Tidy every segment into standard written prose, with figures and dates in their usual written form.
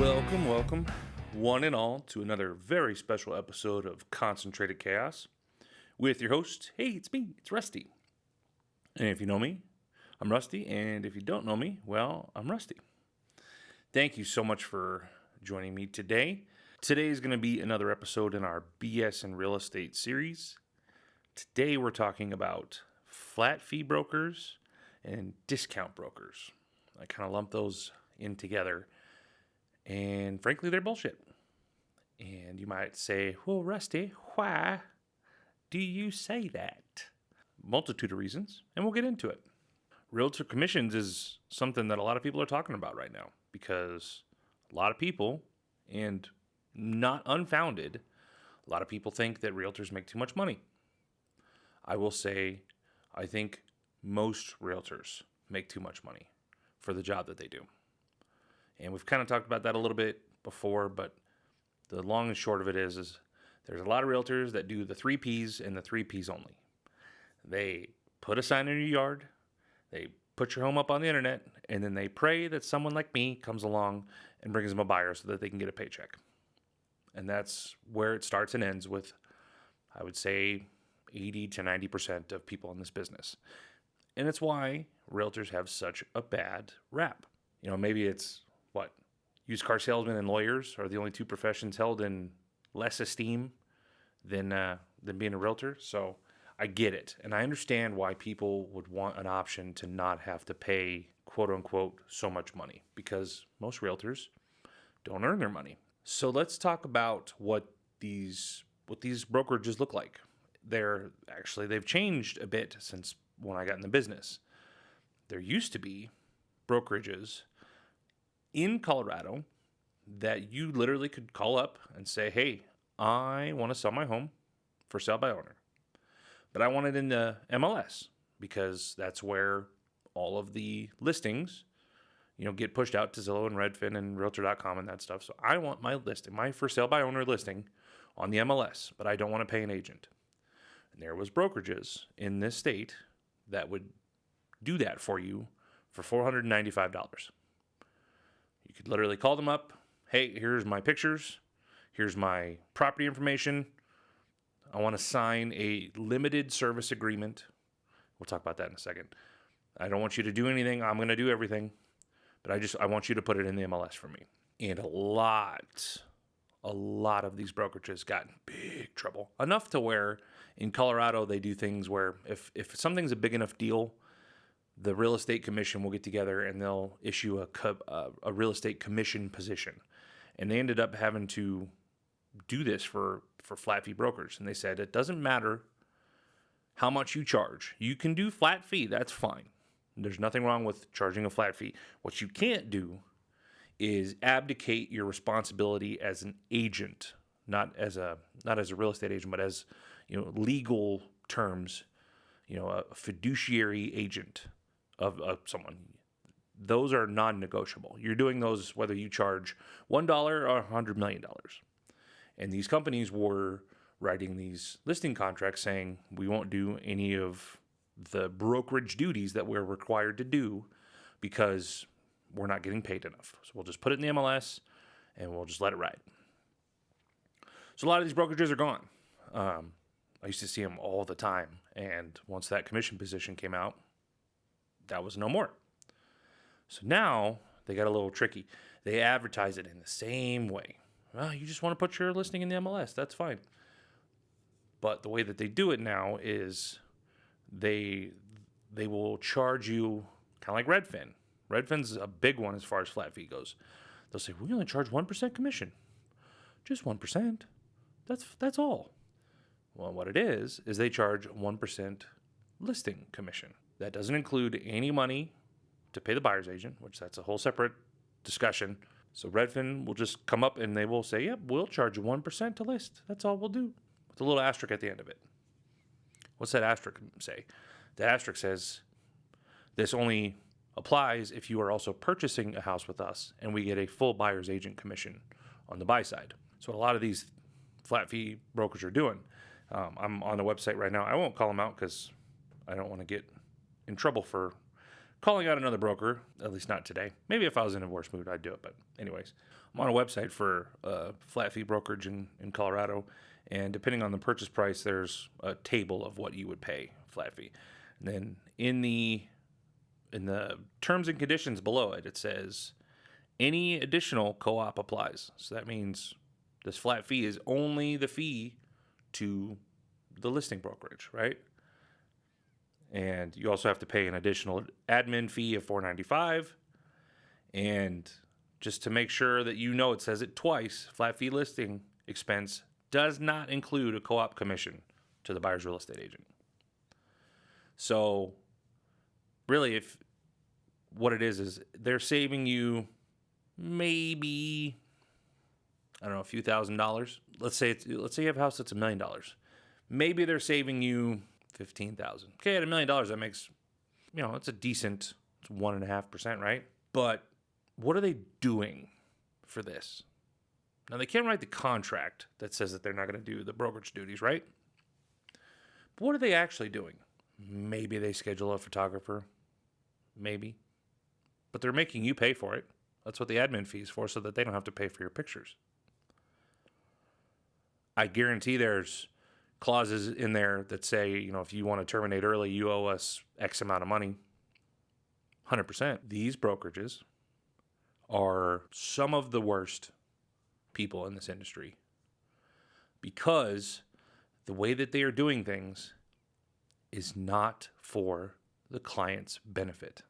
Welcome, one and all, to another very special episode of Concentrated Chaos with your host. Hey, it's me, it's Rusty. And if you know me, I'm Rusty, and if you don't know me, well, I'm Rusty. Thank you so much for joining me today. Today is going to be another episode in our BS in Real Estate series. Today we're talking about flat fee brokers and discount brokers. I kind of lump those in together. And frankly, they're bullshit. And you might say, well, Rusty, why do you say that? Multitude of reasons, and we'll get into it. Realtor commissions is something that a lot of people are talking about right now because a lot of people, and not unfounded, a lot of people think that realtors make too much money. I will say, I think most realtors make too much money for the job that they do. And we've kind of talked about that a little bit before, but the long and short of it is there's a lot of realtors that do the 3 Ps and the 3 Ps only. They put a sign in your yard, they put your home up on the internet, and then they pray that someone like me comes along and brings them a buyer so that they can get a paycheck. And that's where it starts and ends with, I would say, 80 to 90% of people in this business. And it's why realtors have such a bad rap. You know, maybe it's used car salesmen and lawyers are the only two professions held in less esteem than being a realtor. So I get it. And I understand why people would want an option to not have to pay, quote unquote, so much money, because most realtors don't earn their money. So let's talk about what these brokerages look like. They've changed a bit since when I got in the business. There used to be brokerages in Colorado that you literally could call up and say, hey, I want to sell my home for sale by owner, but I want it in the MLS because that's where all of the listings, get pushed out to Zillow and Redfin and Realtor.com and that stuff. So I want my for sale by owner listing on the MLS, but I don't want to pay an agent. And there was brokerages in this state that would do that for you for $495. You could literally call them up. Hey, here's my pictures. Here's my property information. I want to sign a limited service agreement. We'll talk about that in a second. I don't want you to do anything. I'm going to do everything. But I want you to put it in the MLS for me. And a lot of these brokerages got in big trouble. Enough to where in Colorado they do things where if something's a big enough deal, the real estate commission will get together and they'll issue a real estate commission position. And they ended up having to do this for flat fee brokers. And they said, it doesn't matter how much you charge. You can do flat fee. That's fine. There's nothing wrong with charging a flat fee. What you can't do is abdicate your responsibility as an agent, not as a real estate agent, but as, legal terms, a fiduciary agent of someone. Those are non-negotiable. You're doing those whether you charge $1 or $100 million. And these companies were writing these listing contracts saying, we won't do any of the brokerage duties that we're required to do because we're not getting paid enough. So we'll just put it in the MLS and we'll just let it ride. So a lot of these brokerages are gone. I used to see them all the time. And once that commission position came out, that was no more. So now they got a little tricky. They advertise it in the same way. Well, you just want to put your listing in the MLS. That's fine. But the way that they do it now is they will charge you kind of like Redfin. Redfin's a big one as far as flat fee goes. They'll say, we only charge 1% commission. Just 1%. That's all. Well, what it is they charge 1% listing commission. That doesn't include any money to pay the buyer's agent, which that's a whole separate discussion. So Redfin will just come up and they will say, yep, we'll charge you 1% to list. That's all we'll do. With a little asterisk at the end of it. What's that asterisk say? The asterisk says, this only applies if you are also purchasing a house with us and we get a full buyer's agent commission on the buy side. So what a lot of these flat fee brokers are doing, I'm on the website right now. I won't call them out because I don't want to get in trouble for calling out another broker, at least not today. Maybe if I was in a worse mood, I'd do it. But anyways, I'm on a website for flat fee brokerage in Colorado. And depending on the purchase price, there's a table of what you would pay flat fee. And then in the terms and conditions below it, it says any additional co-op applies. So that means this flat fee is only the fee to the listing brokerage, right? And you also have to pay an additional admin fee of $4.95. And just to make sure that you know, it says it twice, flat fee listing expense does not include a co-op commission to the buyer's real estate agent. So really, if what it is they're saving you maybe, I don't know, a few $1,000s. Let's say you have a house that's $1 million. Maybe they're saving you $15,000. Okay, at $1 million, that makes, it's a decent, it's 1.5%, right? But what are they doing for this? Now, they can't write the contract that says that they're not going to do the brokerage duties, right? But what are they actually doing? Maybe they schedule a photographer. Maybe. But they're making you pay for it. That's what the admin fee is for, so that they don't have to pay for your pictures. I guarantee there's clauses in there that say, if you want to terminate early, you owe us X amount of money. 100%. These brokerages are some of the worst people in this industry because the way that they are doing things is not for the client's benefit.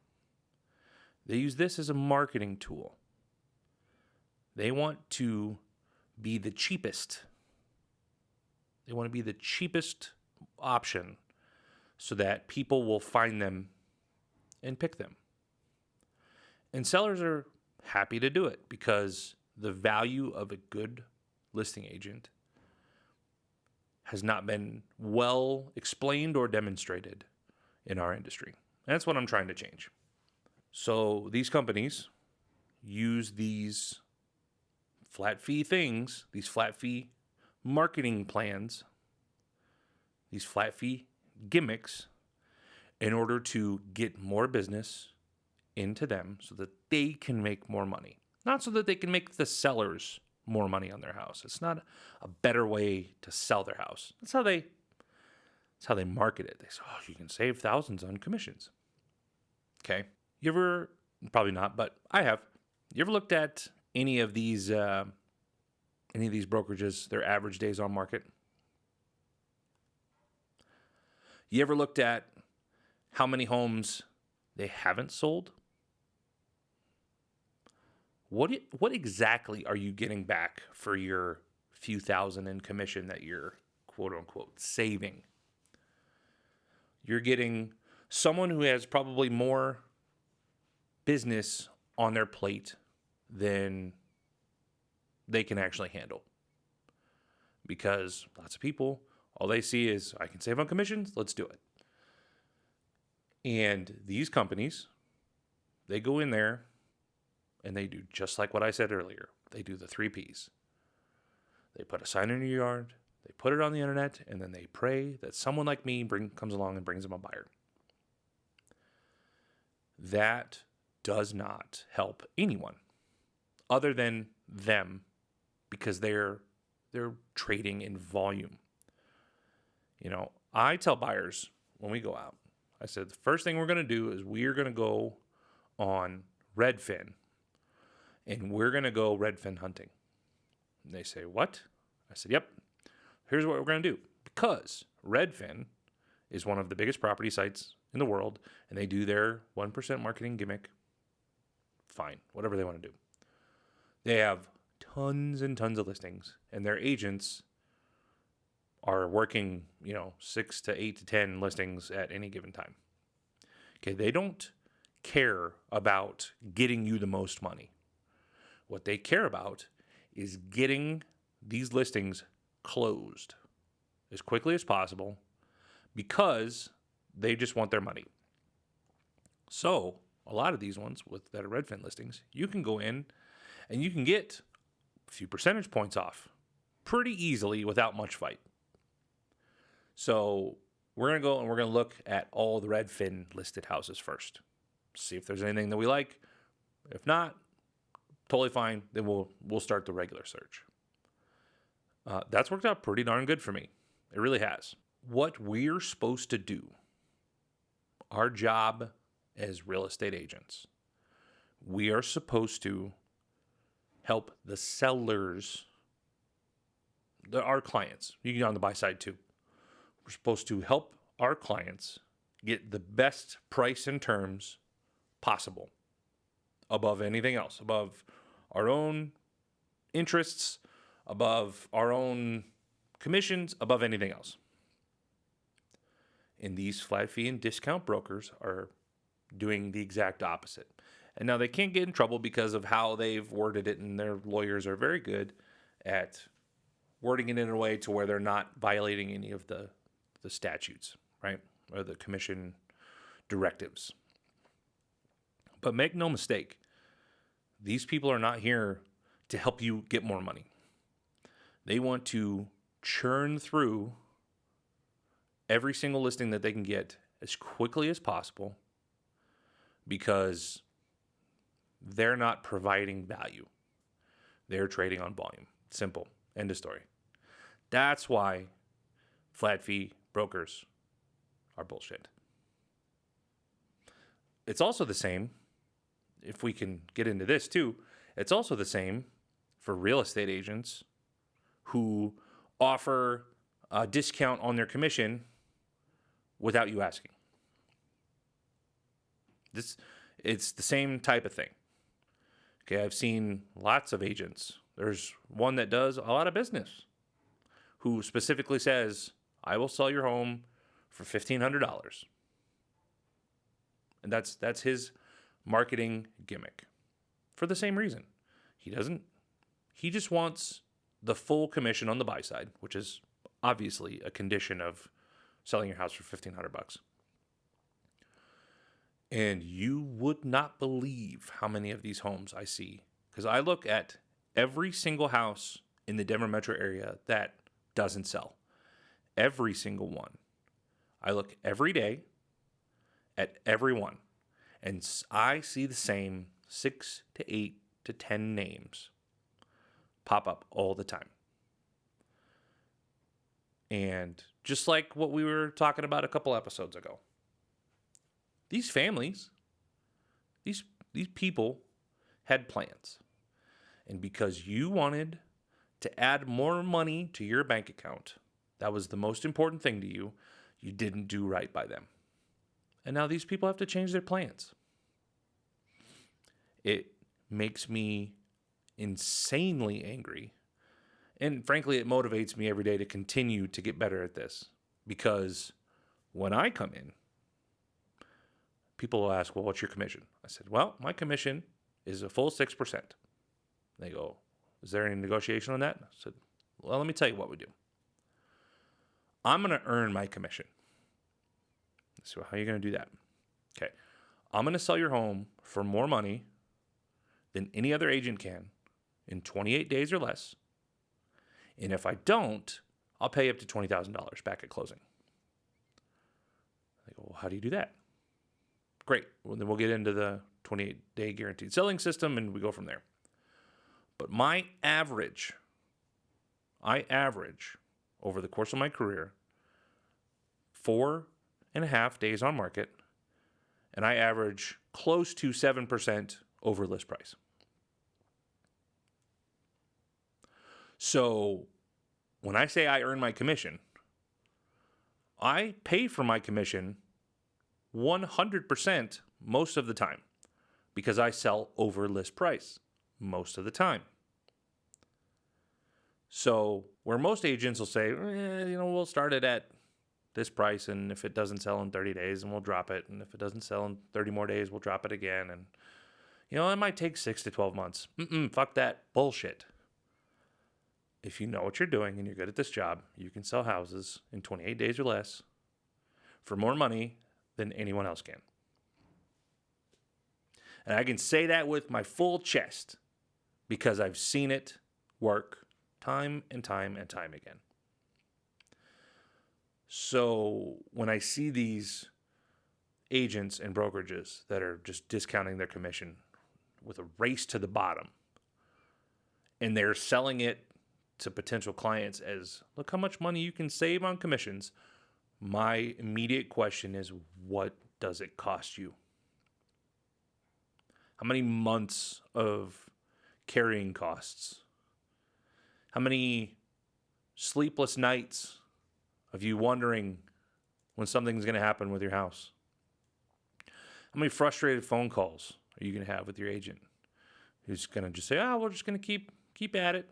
They use this as a marketing tool. They want to be the cheapest. They want to be the cheapest option so that people will find them and pick them. And sellers are happy to do it because the value of a good listing agent has not been well explained or demonstrated in our industry. And that's what I'm trying to change. So these companies use these flat fee things, these flat fee marketing plans, these flat fee gimmicks in order to get more business into them so that they can make more money. Not so that they can make the sellers more money on their house. It's not a better way to sell their house. That's how they market it. They say, you can save thousands on commissions. Okay. You ever, probably not, but I have. You ever looked at any of these brokerages, their average days on market? You ever looked at how many homes they haven't sold? What exactly are you getting back for your few thousand in commission that you're quote unquote saving? You're getting someone who has probably more business on their plate than they can actually handle. Because lots of people, all they see is, I can save on commissions, let's do it. And these companies, they go in there and they do just like what I said earlier. They do the 3 Ps. They put a sign in your yard, they put it on the internet, and then they pray that someone like me comes along and brings them a buyer. That does not help anyone other than them because they're trading in volume. I tell buyers when we go out, I said, the first thing we're going to do is we're going to go on Redfin and we're going to go Redfin hunting. And they say, what? I said, yep. Here's what we're going to do. Because Redfin is one of the biggest property sites in the world, and they do their 1% marketing gimmick. Fine, whatever they want to do. They have tons and tons of listings, and their agents are working, 6 to 8 to 10 listings at any given time. Okay, they don't care about getting you the most money. What they care about is getting these listings closed as quickly as possible because they just want their money. So a lot of these ones that are Redfin listings, you can go in and you can get a few percentage points off pretty easily without much fight. So we're going to go and we're going to look at all the Redfin listed houses first. see if there's anything that we like. If not, totally fine. Then we'll start the regular search. That's worked out pretty darn good for me. It really has. What we're supposed to do, our job as real estate agents, we are supposed to help the sellers, our clients. You can get on the buy side too. We're supposed to help our clients get the best price and terms possible above anything else, above our own interests, above our own commissions, above anything else. And these flat fee and discount brokers are doing the exact opposite. And now they can't get in trouble because of how they've worded it, and their lawyers are very good at wording it in a way to where they're not violating any of the statutes, right? Or the commission directives. But make no mistake, these people are not here to help you get more money. They want to churn through every single listing that they can get as quickly as possible because they're not providing value. They're trading on volume. Simple. End of story. That's why flat fee brokers are bullshit. It's also the same, if we can get into this too, it's also the same for real estate agents who offer a discount on their commission without you asking. It's the same type of thing. Okay, I've seen lots of agents. There's one that does a lot of business who specifically says, I will sell your home for $1,500. And that's his marketing gimmick. For the same reason. He just wants the full commission on the buy side, which is obviously a condition of selling your house for $1,500. And you would not believe how many of these homes I see. Because I look at every single house in the Denver metro area that doesn't sell. Every single one. I look every day at every one. And I see the same 6 to 8 to 10 names pop up all the time. And just like what we were talking about a couple episodes ago, these families, these people had plans. And because you wanted to add more money to your bank account, that was the most important thing to you, you didn't do right by them. And now these people have to change their plans. It makes me insanely angry. And frankly, it motivates me every day to continue to get better at this. Because when I come in, people will ask, well, what's your commission? I said, well, my commission is a full 6%. They go, is there any negotiation on that? I said, well, let me tell you what we do. I'm going to earn my commission. So how are you going to do that? Okay. I'm going to sell your home for more money than any other agent can in 28 days or less. And if I don't, I'll pay up to $20,000 back at closing. They go, well, how do you do that? Great. Well, then we'll get into the 28-day guaranteed selling system and we go from there. But I average over the course of my career 4.5 days on market, and I average close to 7% over list price. So when I say I earn my commission, I pay for my commission 100% most of the time because I sell over list price most of the time. So where most agents will say, we'll start it at this price, and if it doesn't sell in 30 days, then we'll drop it. And if it doesn't sell in 30 more days, we'll drop it again. And, it might take 6 to 12 months. Fuck that bullshit. If you know what you're doing and you're good at this job, you can sell houses in 28 days or less for more money than anyone else can. And I can say that with my full chest because I've seen it work time and time and time again. So when I see these agents and brokerages that are just discounting their commission with a race to the bottom. And they're selling it to potential clients as, look how much money you can save on commissions. My immediate question is, what does it cost you? How many months of carrying costs? How many sleepless nights of you wondering when something's going to happen with your house? How many frustrated phone calls are you going to have with your agent who's going to just say, we're just going to keep at it.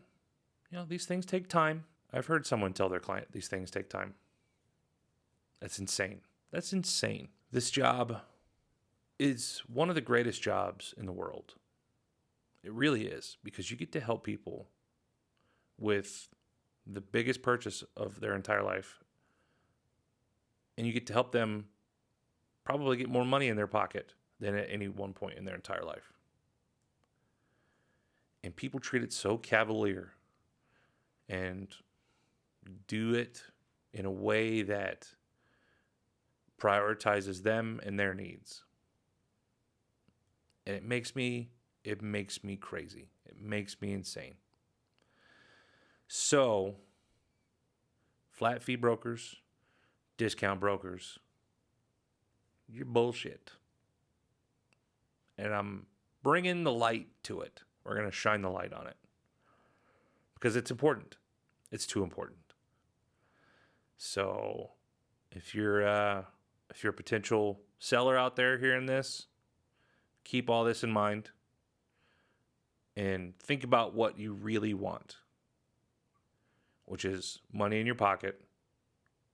These things take time. I've heard someone tell their client these things take time. That's insane. That's insane. This job is one of the greatest jobs in the world. It really is, because you get to help people with the biggest purchase of their entire life. And you get to help them probably get more money in their pocket than at any one point in their entire life. And people treat it so cavalier and do it in a way that prioritizes them and their needs. And it makes me crazy. It makes me insane. So, flat fee brokers, discount brokers, you're bullshit. And I'm bringing the light to it. We're going to shine the light on it. Because it's important. It's too important. So, if you're a potential seller out there hearing this, keep all this in mind and think about what you really want, which is money in your pocket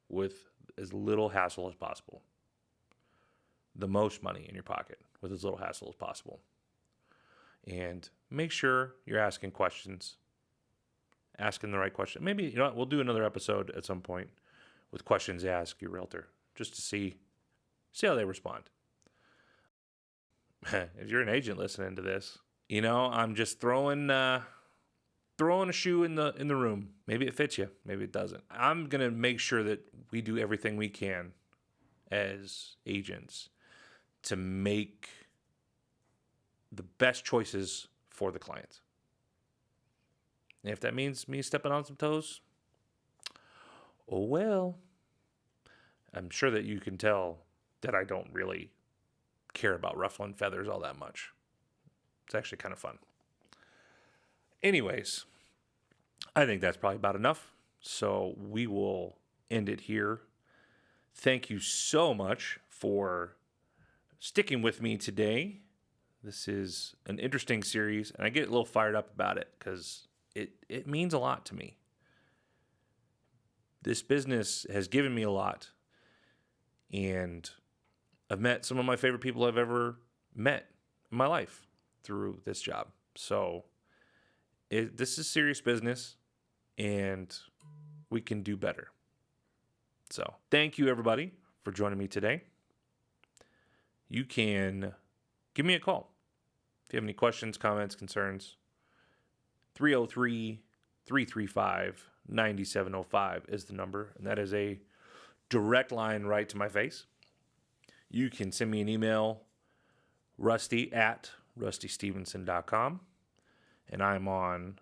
with as little hassle as possible. The most money in your pocket with as little hassle as possible. And make sure you're asking questions, asking the right question. Maybe, we'll do another episode at some point with questions to ask your realtor just to see how they respond. If you're an agent listening to this, I'm just throwing a shoe in the room. Maybe it fits you, maybe it doesn't. I'm going to make sure that we do everything we can as agents to make the best choices for the client. And if that means me stepping on some toes, oh well. I'm sure that you can tell that I don't really care about ruffling feathers all that much. It's actually kind of fun. Anyways, I think that's probably about enough. So we will end it here. Thank you so much for sticking with me today. This is an interesting series, and I get a little fired up about it because it means a lot to me. This business has given me a lot, and I've met some of my favorite people I've ever met in my life through this job. So this is serious business, and we can do better. So thank you, everybody, for joining me today. You can give me a call if you have any questions, comments, concerns. 303-335-9705 is the number, and that is a direct line right to my face. You can send me an email, rusty@rustystevenson.com, and I'm on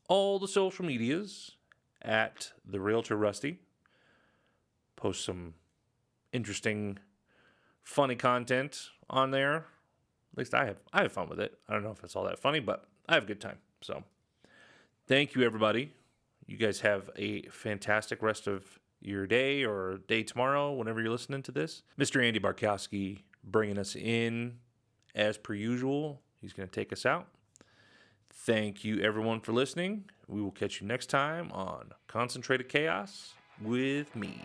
all the social medias at The Realtor Rusty. Post some interesting, funny content on there. At least I have fun with it. I don't know if it's all that funny, but I have a good time. So thank you, everybody. You guys have a fantastic rest of your day or day tomorrow, whenever you're listening to this. Mr. Andy Barkowski bringing us in as per usual. He's going to take us out. Thank you, everyone, for listening. We will catch you next time on Concentrated Chaos with me,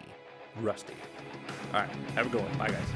Rusty. All right, have a good one. Bye, guys.